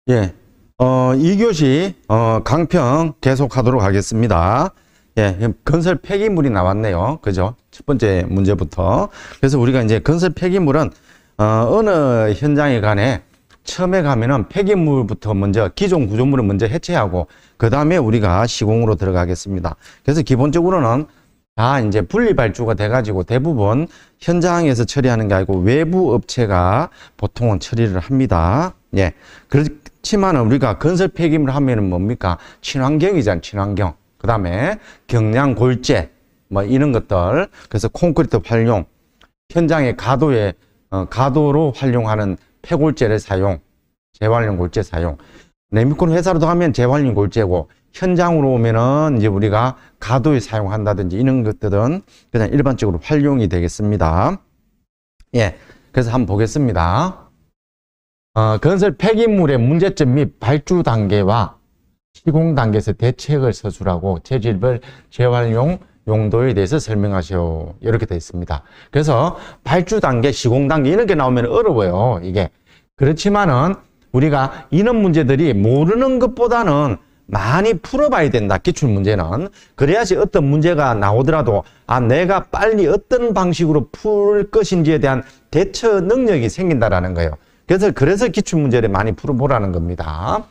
예, 2교시, 강평 계속하도록 하겠습니다. 예, 건설 폐기물이 나왔네요. 그죠? 첫 번째 문제부터. 그래서 우리가 이제 건설 폐기물은, 어느 현장에 간에 처음에 가면은 폐기물부터 먼저, 기존 구조물을 먼저 해체하고, 그 다음에 우리가 시공으로 들어가겠습니다. 그래서 기본적으로는 다 이제 분리발주가 돼가지고 대부분 현장에서 처리하는 게 아니고 외부 업체가 보통은 처리를 합니다. 예. 그렇지만 우리가 건설 폐기물 하면은 뭡니까? 친환경이잖아요. 친환경. 그 다음에 경량 골재, 뭐 이런 것들. 그래서 콘크리트 활용, 현장의 가도로 활용하는 폐골재를 사용, 재활용 골재 사용. 레미콘 회사로도 하면 재활용 골재고, 현장으로 오면은 이제 우리가 가도에 사용한다든지 이런 것들은 그냥 일반적으로 활용이 되겠습니다. 예. 그래서 한번 보겠습니다. 건설 폐기물의 문제점 및 발주 단계와 시공 단계에서 대책을 서술하고 재질별 재활용 용도에 대해서 설명하시오. 이렇게 되어 있습니다. 그래서 발주 단계, 시공 단계 이런 게 나오면 어려워요. 이게. 그렇지만은 우리가 이런 문제들이 모르는 것보다는 많이 풀어봐야 된다. 기출문제는. 그래야지 어떤 문제가 나오더라도 내가 빨리 어떤 방식으로 풀 것인지에 대한 대처 능력이 생긴다라는 거예요. 그래서 기출문제를 많이 풀어보라는 겁니다.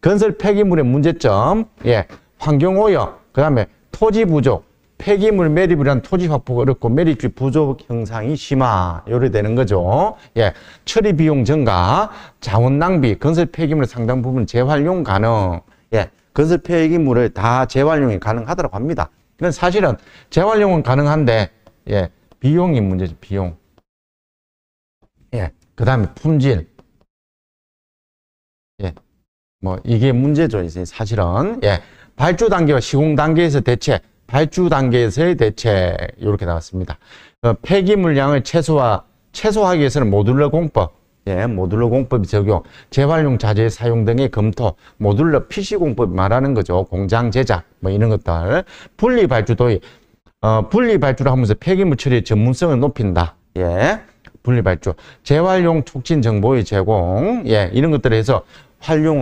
건설 폐기물의 문제점, 예, 환경오염, 그 다음에 토지 부족, 폐기물 매립을 위한 토지 확보가 어렵고 매립지 부족 형상이 심화, 요래 되는 거죠. 예, 처리 비용 증가, 자원 낭비, 건설 폐기물 상당 부분 재활용 가능. 예, 건설 폐기물을 다 재활용이 가능하다고 합니다. 그건 사실은 재활용은 가능한데, 예, 비용이 문제죠, 비용. 예, 그 다음에 품질. 예, 뭐, 이게 문제죠, 이제 사실은. 예, 발주 단계와 시공 단계에서 대책, 발주 단계에서의 대책, 이렇게 나왔습니다. 폐기물량을 최소화하기 위해서는 모듈러 공법, 예, 모듈러 공법 적용, 재활용 자재 사용 등의 검토, 모듈러 PC 공법 말하는 거죠. 공장 제작, 뭐 이런 것들. 분리 발주 도입, 분리 발주를 하면서 폐기물 처리의 전문성을 높인다. 예, 분리 발주. 재활용 촉진 정보의 제공, 예, 이런 것들을 해서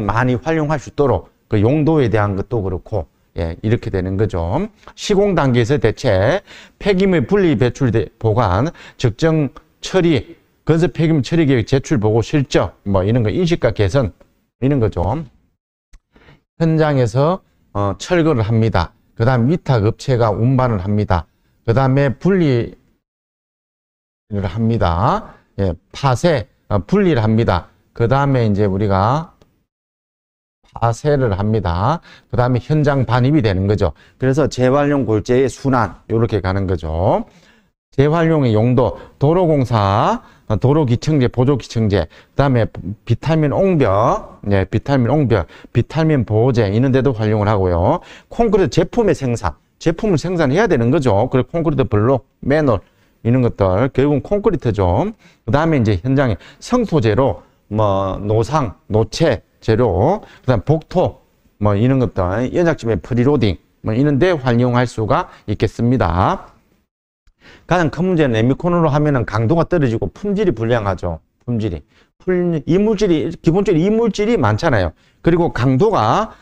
많이 활용할 수 있도록 그 용도에 대한 것도 그렇고, 예, 이렇게 되는 거죠. 시공 단계에서 대체, 폐기물 분리 배출 보관, 적정 처리, 건설 폐기물 처리 계획 제출 보고 실적, 뭐 이런 거 인식과 개선, 이런 거죠. 현장에서 철거를 합니다. 그 다음 위탁 업체가 운반을 합니다. 그 다음에 분리를 합니다. 예, 파쇄, 분리를 합니다. 그 다음에 이제 우리가 파쇄를 합니다. 그 다음에 현장 반입이 되는 거죠. 그래서 재활용 골재의 순환, 이렇게 가는 거죠. 재활용의 용도, 도로공사, 도로기청제, 보조기청제, 그 다음에 비탈민 옹벽, 예, 비탈민 옹벽, 비탈민 보호제, 이런 데도 활용을 하고요. 콘크리트 제품의 생산, 제품을 생산해야 되는 거죠. 그리고 콘크리트 블록, 맨홀, 이런 것들, 결국은 콘크리트죠. 그 다음에 이제 현장에 성토재로, 뭐, 노상, 노체, 재료, 그 다음 복토, 뭐 이런 것들, 연약점의 프리로딩, 뭐 이런 데 활용할 수가 있겠습니다. 가장 큰 문제는 레미콘으로 하면은 강도가 떨어지고 품질이 불량하죠. 품질이. 이물질이, 기본적으로 이물질이 많잖아요. 그리고 강도가,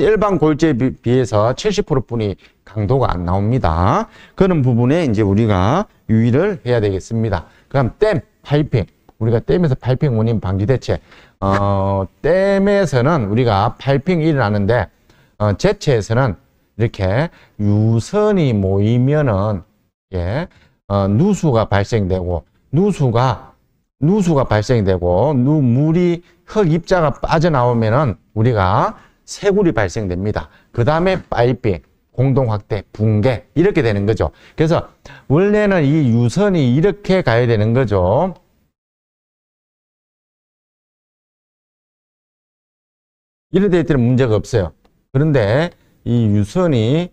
일반 골재에 비해서 70% 뿐이 강도가 안 나옵니다. 그런 부분에 이제 우리가 유의를 해야 되겠습니다. 그다음 댐, 파이핑. 우리가 댐에서 파이핑 원인 방지 대책. 댐에서는 우리가 파이핑이 일어나는데, 제체에서는 이렇게 유선이 모이면은, 예, 누수가 발생되고, 누수가 발생되고, 물이, 흙 입자가 빠져나오면은 우리가 새굴이 발생됩니다. 그 다음에 파이핑, 공동확대, 붕괴, 이렇게 되는 거죠. 그래서 원래는 이 유선이 이렇게 가야 되는 거죠. 이래 될 때는 문제가 없어요. 그런데 이 유선이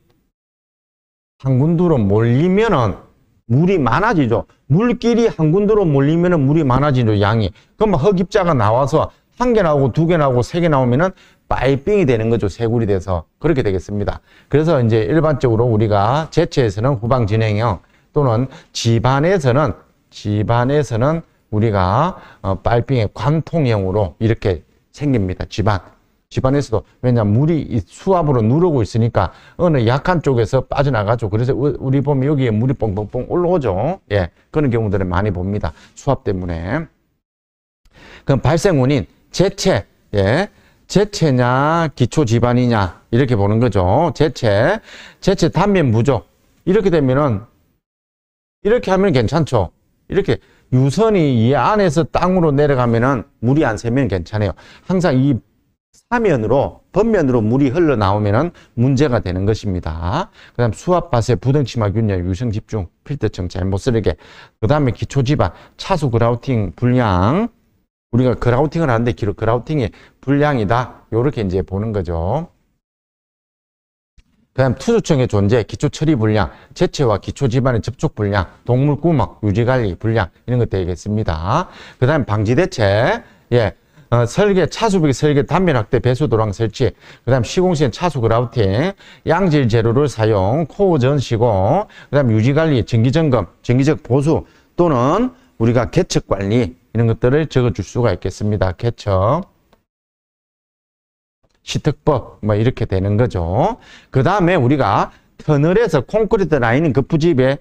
한 군데로 몰리면은 물이 많아지죠. 물끼리 한 군데로 몰리면은 물이 많아지죠, 양이. 그럼 흙입자가 나와서 한 개 나오고 두 개 나오고 세 개 나오면은 파이핑이 되는 거죠. 새굴이 돼서. 그렇게 되겠습니다. 그래서 이제 일반적으로 우리가 제체에서는 후방 진행형 또는 집안에서는 우리가 파이핑의 관통형으로 이렇게 생깁니다. 집안에서도. 왜냐하면 물이 수압으로 누르고 있으니까 어느 약한 쪽에서 빠져나가죠. 그래서 우리 보면 여기에 물이 뻥뻥뻥 올라오죠. 예, 그런 경우들을 많이 봅니다. 수압 때문에. 그럼 발생 원인, 재채. 예, 재채냐, 기초 집안이냐, 이렇게 보는 거죠. 재채 단면 부족. 이렇게 되면은, 이렇게 하면 괜찮죠. 이렇게 유선이 이 안에서 땅으로 내려가면은 물이 안 새면 괜찮아요. 항상 이 번면으로 물이 흘러나오면은 문제가 되는 것입니다. 그 다음 수압바세, 부등치마 균열, 유성 집중, 필터청 잘못 쓰게. 그 다음에 기초 집안, 차수 그라우팅 불량. 우리가 그라우팅을 하는데 그라우팅이 불량이다. 요렇게 이제 보는 거죠. 그 다음 투수층의 존재, 기초 처리 불량, 재채와 기초 집안의 접촉 불량, 동물 구멍, 유지관리 불량, 이런 것 되겠습니다. 그 다음 방지 대책, 예. 설계, 차수벽 설계, 단면 확대, 배수 도랑 설치, 그 다음 시공시엔 차수 그라우팅, 양질 재료를 사용, 코어 전 시공, 그 다음 유지관리, 정기점검, 정기적 보수, 또는 우리가 개척 관리, 이런 것들을 적어줄 수가 있겠습니다. 개척, 시특법, 뭐 이렇게 되는 거죠. 그 다음에 우리가 터널에서 콘크리트 라이닝 급부집에,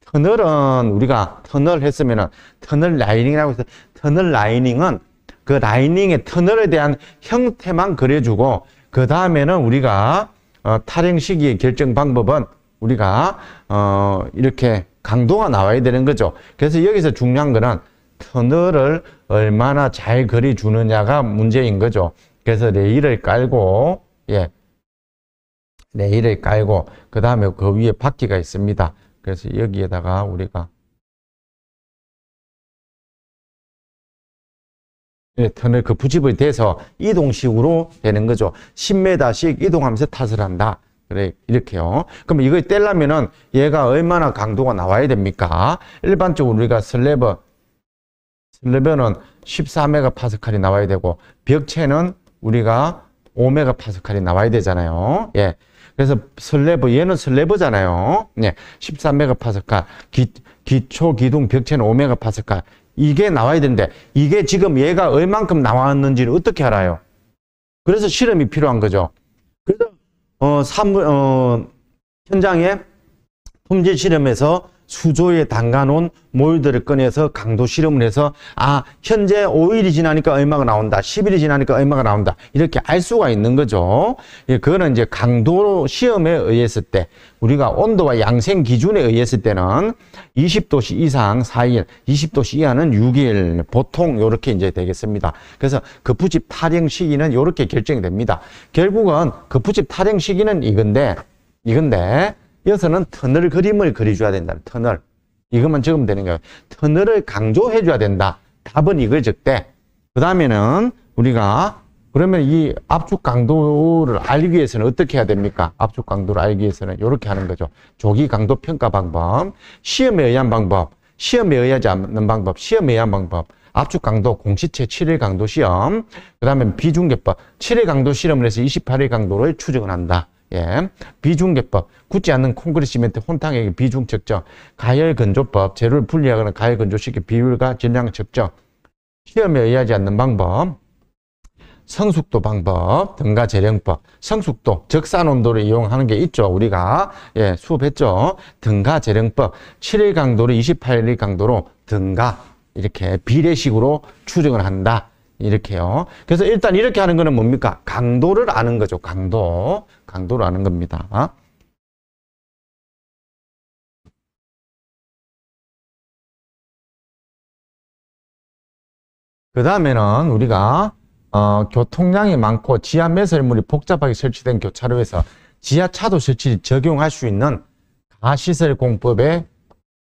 터널은 우리가 터널 했으면은 터널 라이닝이라고 해서, 터널 라이닝은 그 라이닝의 터널에 대한 형태만 그려주고, 그 다음에는 우리가 탈행 시기의 결정 방법은 우리가 이렇게 강도가 나와야 되는 거죠. 그래서 여기서 중요한 거는 터널을 얼마나 잘 그려주느냐가 문제인 거죠. 그래서 레일을 깔고, 예, 레일을 깔고, 그 다음에 그 위에 바퀴가 있습니다. 그래서 여기에다가 우리가 예, 터널 그 부집이 돼서 이동식으로 되는 거죠. 10m씩 이동하면서 탓을 한다. 그래, 이렇게요. 그럼 이걸 떼려면은 얘가 얼마나 강도가 나와야 됩니까? 일반적으로 우리가 슬래버는 14메가파스칼이 나와야 되고, 벽체는 우리가 5메가파스칼이 나와야 되잖아요. 예. 그래서 얘는 슬래버잖아요. 예. 13메가파스칼. 기초 기둥 벽체는 5메가파스칼. 이게 나와야 되는데, 이게 지금 얘가 얼만큼 나왔는지를 어떻게 알아요? 그래서 실험이 필요한 거죠. 그래서, 현장에 품질 실험에서 수조에 담가놓은 몰드를 꺼내서 강도 실험을 해서, 현재 5일이 지나니까 얼마가 나온다, 10일이 지나니까 얼마가 나온다, 이렇게 알 수가 있는 거죠. 예, 그거는 이제 강도 시험에 의했을 때, 우리가 온도와 양생 기준에 의했을 때는 20도씨 이상 4일, 20도씨 이하는 6일, 보통 요렇게 이제 되겠습니다. 그래서 급부집 탈행 시기는 요렇게 결정이 됩니다. 결국은 급부집 탈행 시기는 이건데, 여기서는 터널 그림을 그려줘야 된다. 터널. 이것만 적으면 되는 거예요. 터널을 강조해줘야 된다. 답은 이걸 적대. 그 다음에는 우리가, 그러면 이 압축 강도를 알기 위해서는 어떻게 해야 됩니까? 압축 강도를 알기 위해서는 이렇게 하는 거죠. 조기 강도 평가 방법, 시험에 의한 방법, 시험에 의하지 않는 방법, 시험에 의한 방법, 압축 강도, 공시체 7일 강도 시험, 그 다음에 비중계법, 7일 강도 실험을 해서 28일 강도를 추정을 한다. 예. 비중계법, 굳지 않는 콘크리트 시멘트 혼탕액의 비중 측정, 가열 건조법, 재료를 분리하거나 가열 건조시켜 비율과 질량 측정, 시험에 의하지 않는 방법, 성숙도 방법, 등가 재령법, 성숙도, 적산 온도를 이용하는 게 있죠. 우리가, 예, 수업했죠. 등가 재령법, 7일 강도를 28일 강도로 등가, 이렇게 비례식으로 추정을 한다. 이렇게요. 그래서 일단 이렇게 하는 거는 뭡니까? 강도를 아는 거죠. 강도를 아는 겁니다. 그 다음에는 우리가 교통량이 많고 지하 매설물이 복잡하게 설치된 교차로에서 지하차도 설치 적용할 수 있는 가시설공법의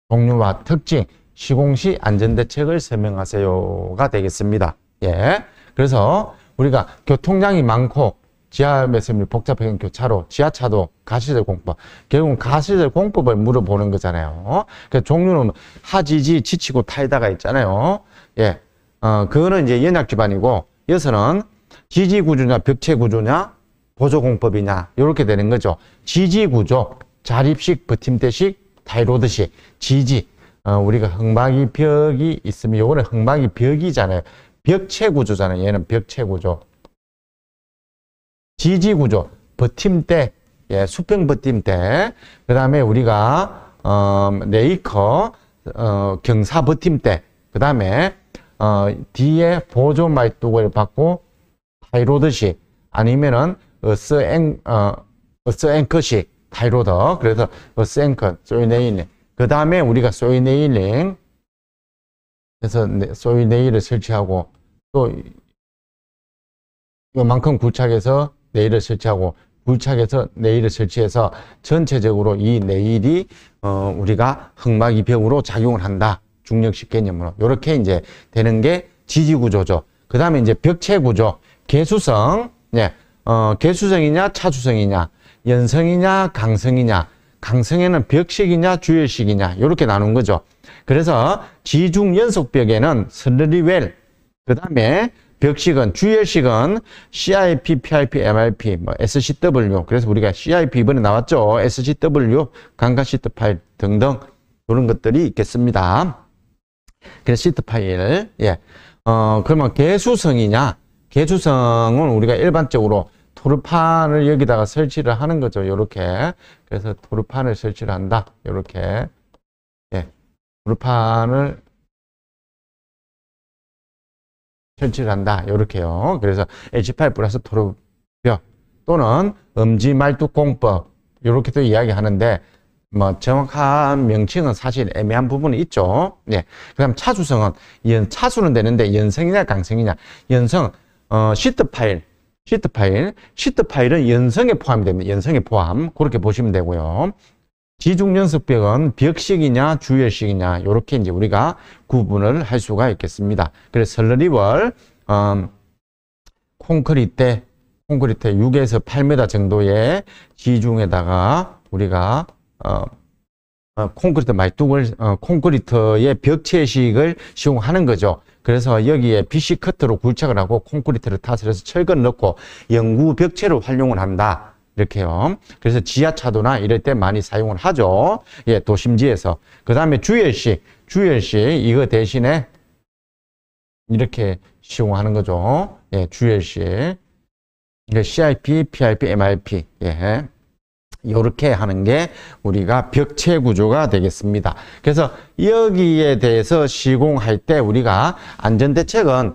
종류와 특징, 시공시 안전대책을 설명하세요가 되겠습니다. 예. 그래서 우리가 교통량이 많고 지하 매설물이 복잡한 교차로, 지하차도, 가시설공법. 결국은 가시설공법을 물어보는 거잖아요. 그 종류는 하지지, 지치고 타이다가 있잖아요. 예. 그거는 이제 연약 기반이고, 여기서는 지지 구조냐, 벽체 구조냐, 보조공법이냐, 이렇게 되는 거죠. 지지 구조, 자립식, 버팀대식, 타이로드식, 지지. 우리가 흙막이 벽이 있으면, 요거는 흙막이 벽이잖아요. 벽체 구조잖아요. 얘는 벽체 구조. 지지 구조, 버팀대, 예, 수평 버팀대. 그 다음에 우리가, 레이커, 경사 버팀대. 그 다음에, 뒤에 보조 말뚝을 받고, 타이로드식, 아니면은, 어스 앵커식, 타이로더. 그래서, 어스 앵커, 소이네일링. 그 다음에 우리가 소이네일링. 그래서, 소이네일을 설치하고, 또, 요만큼 굴착해서 네일을 설치하고, 굴착해서 네일을 설치해서 전체적으로 이 네일이 우리가 흙막이 벽으로 작용을 한다. 중력식 개념으로. 이렇게 이제 되는 게 지지 구조죠. 그 다음에 이제 벽체 구조. 개수성. 예. 개수성이냐 차수성이냐, 연성이냐 강성이냐, 강성에는 벽식이냐 주열식이냐 이렇게 나눈 거죠. 그래서 지중 연속벽에는 슬러리웰, 그 다음에 벽식은, 주열식은 CIP, PIP, MIP, 뭐 SCW. 그래서 우리가 CIP 이번에 나왔죠. SCW, 강간 시트 파일 등등 그런 것들이 있겠습니다. 그래서 시트 파일. 예. 그러면 개수성이냐? 개수성은 우리가 일반적으로 토르판을 여기다가 설치를 하는 거죠. 요렇게. 그래서 토르판을 설치를 한다. 요렇게. 예. 토르판을 설치를 한다. 요렇게요. 그래서 H8 플러스 토르벽 또는 음지 말뚝 공법 요렇게도 이야기하는데 뭐 정확한 명칭은 사실 애매한 부분이 있죠. 예. 그다음 차수성은 차수는 되는데 연성이냐 강성이냐. 연성 시트 파일은 연성에 포함이 됩니다. 연성에 포함. 그렇게 보시면 되고요. 지중연속벽은 벽식이냐 주열식이냐 이렇게 이제 우리가 구분을 할 수가 있겠습니다. 그래서 슬러리월 콘크리트 6에서 8m 정도의 지중에다가 우리가 콘크리트 말뚝을 콘크리트의 벽체식을 시공하는 거죠. 그래서 여기에 BC 커트로 굴착을 하고 콘크리트를 타설해서 철근을 넣고 영구 벽체로 활용을 한다. 이렇게요. 그래서 지하차도나 이럴 때 많이 사용을 하죠. 예, 도심지에서. 그 다음에 주열식 이거 대신에 이렇게 시공하는 거죠. 예, 주열식. CIP, PIP, MIP. 예. 요렇게 하는 게 우리가 벽체 구조가 되겠습니다. 그래서 여기에 대해서 시공할 때 우리가 안전대책은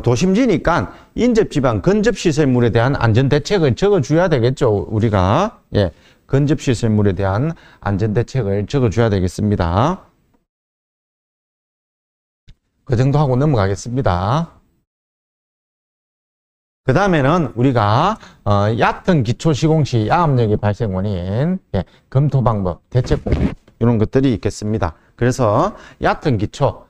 도심지니까 인접지방 건접시설물에 대한 안전대책을 적어줘야 되겠죠. 우리가. 예. 건접시설물에 대한 안전대책을 적어줘야 되겠습니다. 그 정도 하고 넘어가겠습니다. 그 다음에는 우리가 얕은 기초 시공 시 야압력의 발생 원인, 예, 검토 방법, 대책 공부 이런 것들이 있겠습니다. 그래서 얕은 기초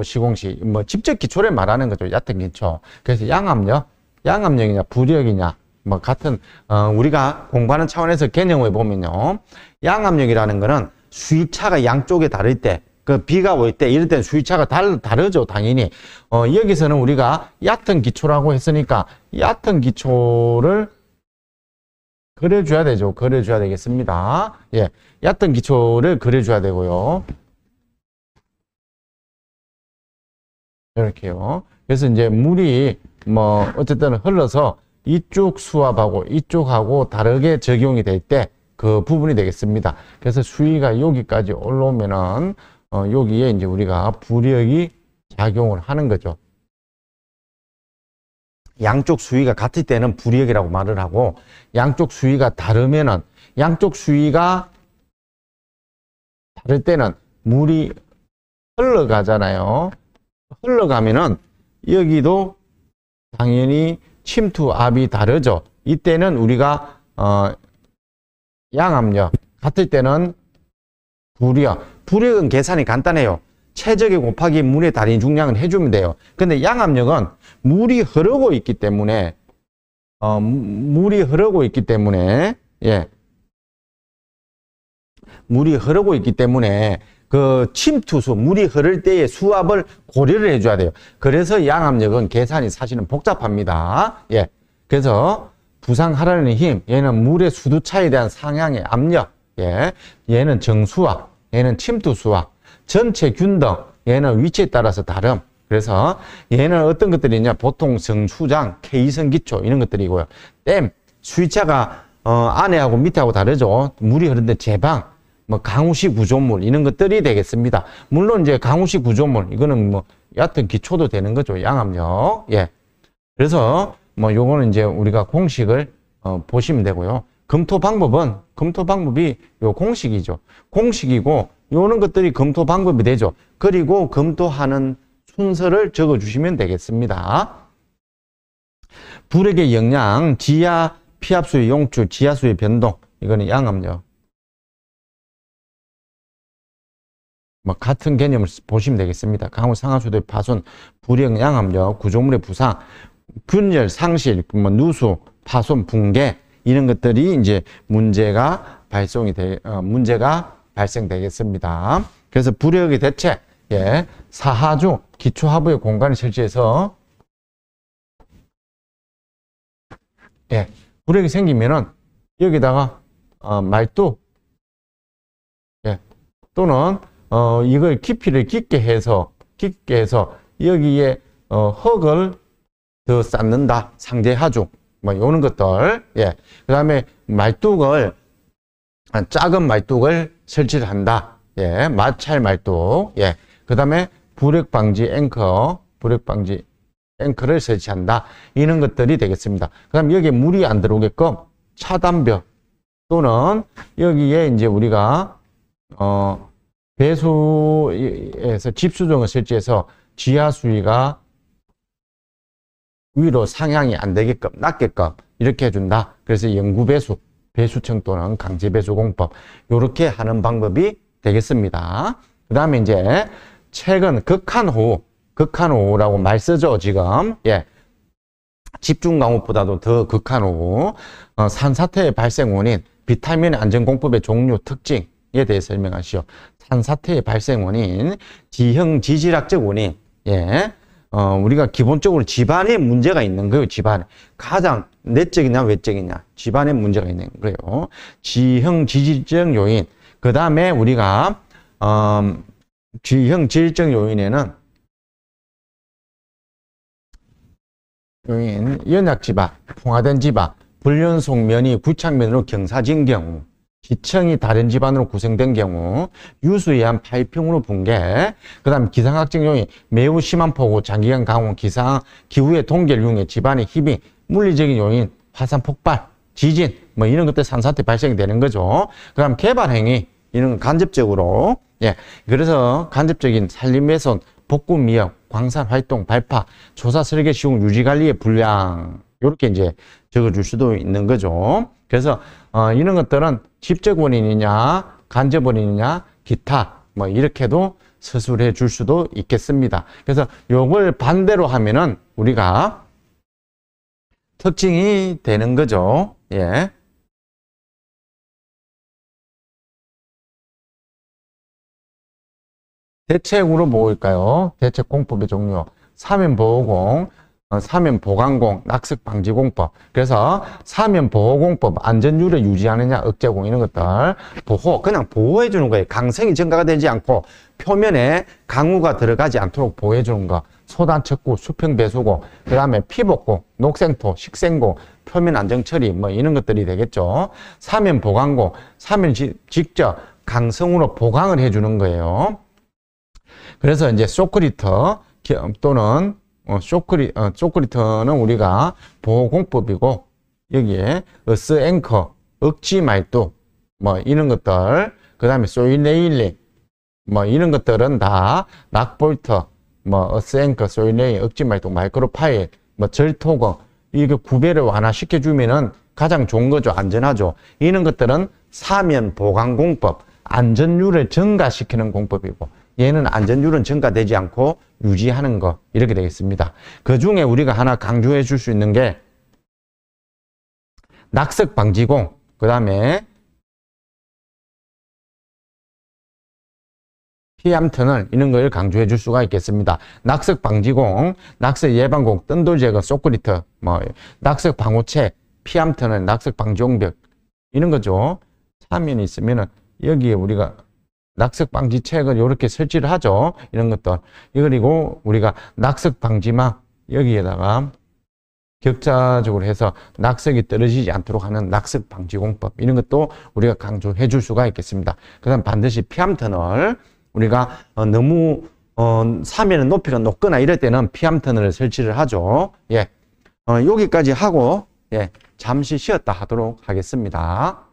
시공 시 뭐 직접 기초를 말하는 거죠. 얕은 기초. 그래서 양압력이냐 부력이냐 뭐 같은 우리가 공부하는 차원에서 개념을 보면요, 양압력이라는 거는 수위차가 양쪽에 다를 때. 그 비가 올 때 이럴 때는 수위차가 다르죠. 당연히. 여기서는 우리가 얕은 기초라고 했으니까 얕은 기초를 그려줘야 되죠. 그려줘야 되겠습니다. 예. 얕은 기초를 그려줘야 되고요. 이렇게요. 그래서 이제 물이 뭐 어쨌든 흘러서 이쪽 수압하고 이쪽하고 다르게 적용이 될 때 그 부분이 되겠습니다. 그래서 수위가 여기까지 올라오면은 여기에 이제 우리가 부력이 작용을 하는 거죠. 양쪽 수위가 같을 때는 부력이라고 말을 하고, 양쪽 수위가 다르면은, 양쪽 수위가 다를 때는 물이 흘러가잖아요. 흘러가면은 여기도 당연히 침투압이 다르죠. 이때는 우리가 양압력 같을 때는 부력은 계산이 간단해요. 최적의 곱하기 물의 달인 중량을 해주면 돼요. 근데 양압력은 물이 흐르고 있기 때문에 예, 물이 흐르고 있기 때문에 그 침투수, 물이 흐를 때의 수압을 고려를 해줘야 돼요. 그래서 양압력은 계산이 사실은 복잡합니다. 예, 그래서 부상하라는 힘, 얘는 물의 수두차에 대한 상향의 압력, 예, 얘는 정수압, 얘는 침투수압, 전체 균등, 얘는 위치에 따라서 다름. 그래서 얘는 어떤 것들이냐? 보통 성수장, K성 기초 이런 것들이고요. 댐, 수위차가 안에하고 밑에하고 다르죠. 물이 흐르는데 제방, 뭐 강우식 구조물 이런 것들이 되겠습니다. 물론 이제 강우식 구조물 이거는 뭐 얕은 기초도 되는 거죠. 양압력. 예. 그래서 뭐 요거는 이제 우리가 공식을 보시면 되고요. 검토 방법이 요 공식이죠. 공식이고 요런 것들이 검토 방법이 되죠. 그리고 검토하는 순서를 적어 주시면 되겠습니다. 불액의 영향, 지하 피압수의 용출, 지하수의 변동 이거는 양압력. 뭐 같은 개념을 보시면 되겠습니다. 강우 상하수도의 파손, 불형 양압력, 구조물의 부상, 균열, 상실, 뭐 누수, 파손, 붕괴 이런 것들이 이제 문제가 발생되겠습니다. 그래서 불역의 대책, 예, 사하주 기초하부의 공간을 설치해서 예, 불역이 생기면은 여기다가 말뚝, 예, 또는 이걸 깊이를 깊게 해서 여기에 흙을 더 쌓는다. 상대하중 뭐 요런 것들. 예. 그다음에 말뚝을 작은 말뚝을 설치를 한다. 예. 마찰 말뚝. 예. 그다음에 불역 방지 앵커를 설치한다. 이런 것들이 되겠습니다. 그다음 여기에 물이 안 들어오게끔 차단벽 또는 여기에 이제 우리가 배수에서 집수정을 설치해서 지하 수위가 위로 상향이 안 되게끔 낮게끔 이렇게 해준다. 그래서 영구배수, 배수청 또는 강제배수공법 이렇게 하는 방법이 되겠습니다. 그 다음에 이제 최근 극한호우라고 말 쓰죠 지금. 예. 집중강우보다도 더 극한호우, 산사태의 발생 원인, 비타민 안전공법의 종류 특징에 대해 설명하시오. 산사태의 발생 원인, 지형 지질학적 원인. 예. 우리가 기본적으로 집안에 문제가 있는 거예요. 집안에. 가장 내적이냐 외적이냐. 집안에 문제가 있는 거예요. 지형 지질적 요인. 그 다음에 우리가 지형 지질적 요인에는 연약지바, 풍화된 지바, 불연속 면이 구착면으로 경사진 경우, 지층이 다른 집안으로 구성된 경우, 유수에 의한 파이핑으로 붕괴, 그 다음 기상학적 요인, 매우 심한 폭우, 장기간 강우, 기후의 동결 융해, 집안의 희비, 물리적인 요인, 화산 폭발, 지진, 뭐 이런 것들 산사태 발생이 되는 거죠. 그 다음 개발행위, 이런 간접적으로, 예. 그래서 간접적인 산림훼손, 복구 미역, 광산 활동, 발파, 조사 설계 시공, 유지 관리의 불량, 이렇게 이제 적어줄 수도 있는 거죠. 그래서 이런 것들은 직접 원인이냐, 간접 원인이냐, 기타 뭐 이렇게도 서술해 줄 수도 있겠습니다. 그래서 요걸 반대로 하면은 우리가 특징이 되는 거죠. 예. 대책으로 뭘까요? 대책 공법의 종류. 사면보호공, 사면보강공, 낙석방지공법. 그래서 사면보호공법, 안전유를 유지하느냐, 억제공 이런 것들. 보호, 그냥 보호해 주는 거예요. 강성이 증가가 되지 않고 표면에 강우가 들어가지 않도록 보호해 주는 거. 소단척구, 수평배수고, 그 다음에 피복고, 녹생토, 식생고, 표면 안정처리 뭐 이런 것들이 되겠죠. 사면보강공, 사면 직접 강성으로 보강을 해 주는 거예요. 그래서 이제 쇼크리터 또는 쇼크리터는 우리가 보호공법이고 여기에 어스 앵커, 억지 말뚝 뭐 이런 것들, 그 다음에 소일레일리 뭐 이런 것들은 다 락볼터, 뭐 어스 앵커, 소일레일, 억지 말뚝, 마이크로파일, 뭐 절토거 이게 구배를 완화시켜 주면은 가장 좋은 거죠. 안전하죠. 이런 것들은 사면 보강공법, 안전율을 증가시키는 공법이고 얘는 안전율은 증가되지 않고 유지하는 거 이렇게 되겠습니다. 그 중에 우리가 하나 강조해 줄 수 있는 게 낙석 방지공, 그 다음에 피암터널 이런 걸 강조해 줄 수가 있겠습니다. 낙석 방지공, 낙석 예방공, 뜬돌 제거, 쇼크리터, 뭐 낙석 방호체, 피암터널, 낙석 방지공벽 이런 거죠. 사면이 있으면은 여기에 우리가 낙석 방지책을 이렇게 설치를 하죠. 이런 것들. 그리고 우리가 낙석 방지망 여기에다가 격자적으로 해서 낙석이 떨어지지 않도록 하는 낙석 방지 공법 이런 것도 우리가 강조해 줄 수가 있겠습니다. 그다음 반드시 피암 터널 우리가 너무 사면의 높이가 높거나 이럴 때는 피암 터널을 설치를 하죠. 예. 여기까지 하고 예. 잠시 쉬었다 하도록 하겠습니다.